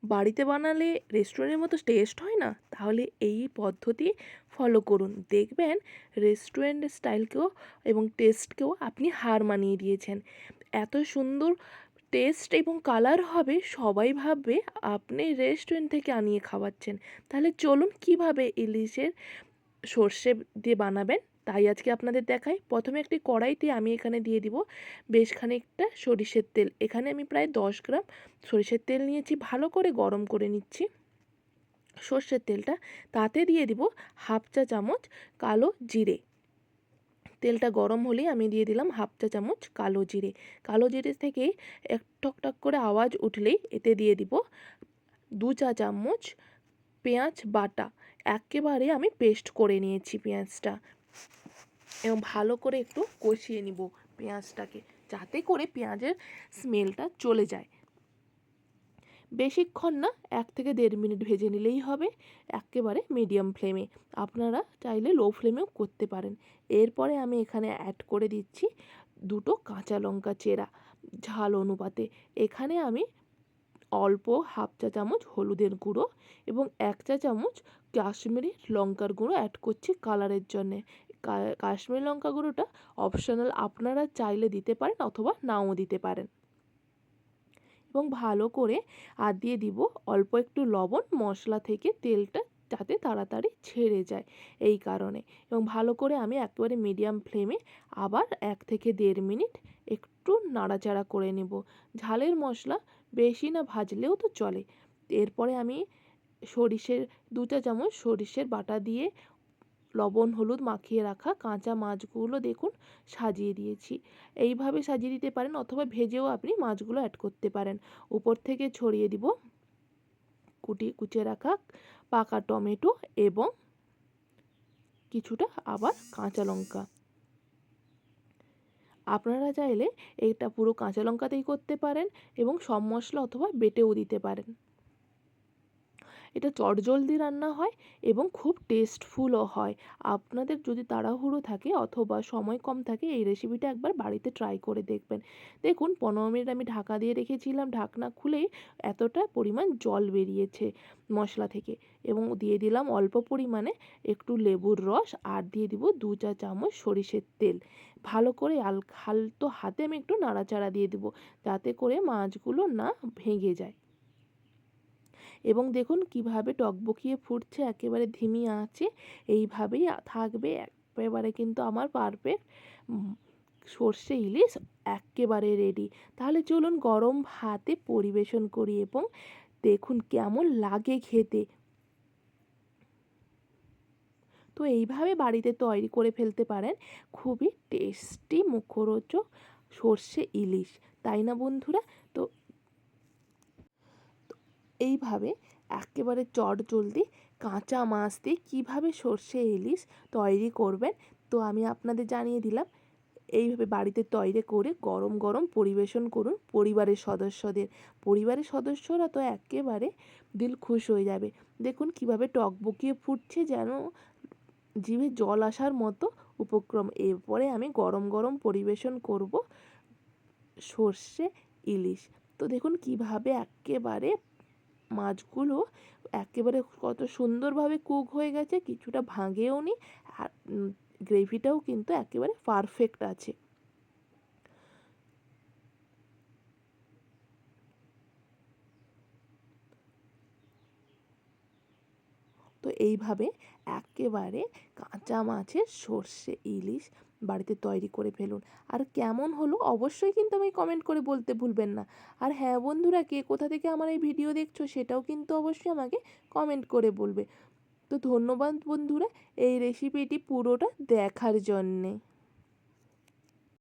বাড়িতে বানালে রেস্টুরেন্টের মতো টেস্ট হয় না? তাহলে এই পদ্ধতি ফলো করুন। দেখবেন রেস্টুরেন্ট স্টাইলকেও এবং টেস্টকেও আপনি হার মানিয়ে দিয়েছেন। এত সুন্দর টেস্ট এবং কালার হবে, সবাই ভাববে আপনি রেস্টুরেন্ট থেকে আনিয়ে খাওয়াচ্ছেন। তাহলে চলুন কীভাবে ইলিশের সর্ষে দিয়ে বানাবেন তাই আজকে আপনাদের দেখাই। প্রথমে একটি কড়াইতে আমি এখানে দিয়ে দিব বেশ খানিকটা সরিষের তেল। এখানে আমি প্রায় 10 গ্রাম সরিষের তেল নিয়েছি, ভালো করে গরম করে নিচ্ছি সর্ষের তেলটা। তাতে দিয়ে দিব হাফ চা চামচ কালো জিরে। তেলটা গরম হলেই আমি দিয়ে দিলাম হাফ চা চামচ কালো জিরে। কালো জিরে থেকে এক টক টক করে আওয়াজ উঠলেই এতে দিয়ে দিব 2 চা চামচ পেঁয়াজ বাটা। একেবারে আমি পেস্ট করে নিয়েছি পেঁয়াজটা, এবং ভালো করে একটু কষিয়ে নিব পেঁয়াজটাকে, যাতে করে পেঁয়াজের স্মেলটা চলে যায়। বেশিক্ষণ না, 1 থেকে 1.5 মিনিট ভেজে নিলেই হবে, একেবারে মিডিয়াম ফ্লেমে। আপনারা চাইলে লো ফ্লেমেও করতে পারেন। এরপরে আমি এখানে অ্যাড করে দিচ্ছি 2টো কাঁচা লঙ্কা চেরা ঝাল অনুপাতে। এখানে আমি অল্প হাফ চা চামচ হলুদের গুঁড়ো এবং 1 চা চামচ কাশ্মীরি লঙ্কার গুঁড়ো অ্যাড করছি কালারের জন্যে। কাশ্মীরি লঙ্কা গুঁড়োটা অপশনাল, আপনারা চাইলে দিতে পারেন অথবা নাও দিতে পারেন। এবং ভালো করে আর দিয়ে দিব অল্প একটু লবণ, মশলা থেকে তেলটা যাতে তাড়াতাড়ি ছেড়ে যায় এই কারণে। এবং ভালো করে আমি একেবারে মিডিয়াম ফ্লেমে আবার 1 থেকে 1.5 মিনিট একটু নাড়াচাড়া করে নেব। ঝালের মশলা বেশি না ভাজলেও তো চলে। এরপরে আমি 2 চা চামচ সরিষের বাটা দিয়ে লবণ হলুদ মাখিয়ে রাখা কাঁচা মাছগুলো দেখুন সাজিয়ে দিয়েছি। এইভাবে সাজিয়ে দিতে পারেন অথবা ভেজেও আপনি মাছগুলো অ্যাড করতে পারেন। উপর থেকে ছড়িয়ে দিব কুচিয়ে রাখা পাকা টমেটো এবং কিছুটা আবার কাঁচা লঙ্কা। আপনারা চাইলে এটা পুরো কাঁচা লঙ্কাতেই করতে পারেন এবং সব মশলা অথবা বেটেও দিতে পারেন। এটা চটজলদি রান্না হয় এবং খুব টেস্টফুলও হয়। আপনাদের যদি তাড়াহুড়ো থাকে অথবা সময় কম থাকে, এই রেসিপিটা একবার বাড়িতে ট্রাই করে দেখবেন। দেখুন 15 মিনিট আমি ঢাকা দিয়ে রেখেছিলাম, ঢাকনা খুলেই এতটা পরিমাণ জল বেরিয়েছে মশলা থেকে। এবং দিয়ে দিলাম অল্প পরিমাণে একটু লেবুর রস, আর দিয়ে দিব 2 চা চামচ সরিষের তেল। ভালো করে হালতো হাতে আমি একটু নাড়াচাড়া দিয়ে দিব, যাতে করে মাছগুলো না ভেঙে যায়। এবং দেখুন কিভাবে টকবকিয়ে ফুটছে একেবারে ধিমি আঁচে। এইভাবেই থাকবে, একেবারে কিন্তু আমার পারফেক্ট সর্ষে ইলিশ একেবারে রেডি। তাহলে চলুন গরম ভাতে পরিবেশন করি এবং দেখুন কেমন লাগে খেতে। তো এইভাবে বাড়িতে তৈরি করে ফেলতে পারেন খুবই টেস্টি মুখরোচক সর্ষে ইলিশ, তাই না বন্ধুরা? তো এইভাবে একেবারে চটজলদি কাঁচা মাছ দিয়ে কীভাবে সর্ষে ইলিশ তৈরি করবেন তো আমি আপনাদের জানিয়ে দিলাম। এইভাবে বাড়িতে তৈরি করে গরম গরম পরিবেশন করুন পরিবারের সদস্যদের। পরিবারের সদস্যরা তো একেবারে দিল খুশ হয়ে যাবে। দেখুন কিভাবে টকবকিয়ে ফুটছে, যেন জিভে জল আসার মতো উপক্রম। এরপরে আমি গরম গরম পরিবেশন করব সর্ষে ইলিশ। তো দেখুন কিভাবে একেবারে মাছগুলো একেবারে কত সুন্দরভাবে কুক হয়ে গেছে, কিছুটা ভাঙেও নি, আর গ্রেভিটাও কিন্তু একেবারে পারফেক্ট আছে। তো এইভাবে একেবারে কাঁচা মাছের সর্ষে ইলিশ বাড়িতে তৈরি করে ফেলুন। আর কেমন হলো অবশ্যই কিন্তু আমি কমেন্ট করে বলতে ভুলবেন না। আর হ্যাঁ বন্ধুরা, কে কোথা থেকে আমার এই ভিডিও দেখছো সেটাও কিন্তু অবশ্যই আমাকে কমেন্ট করে বলবে। তো ধন্যবাদ বন্ধুরা এই রেসিপিটি পুরোটা দেখার জন্যে।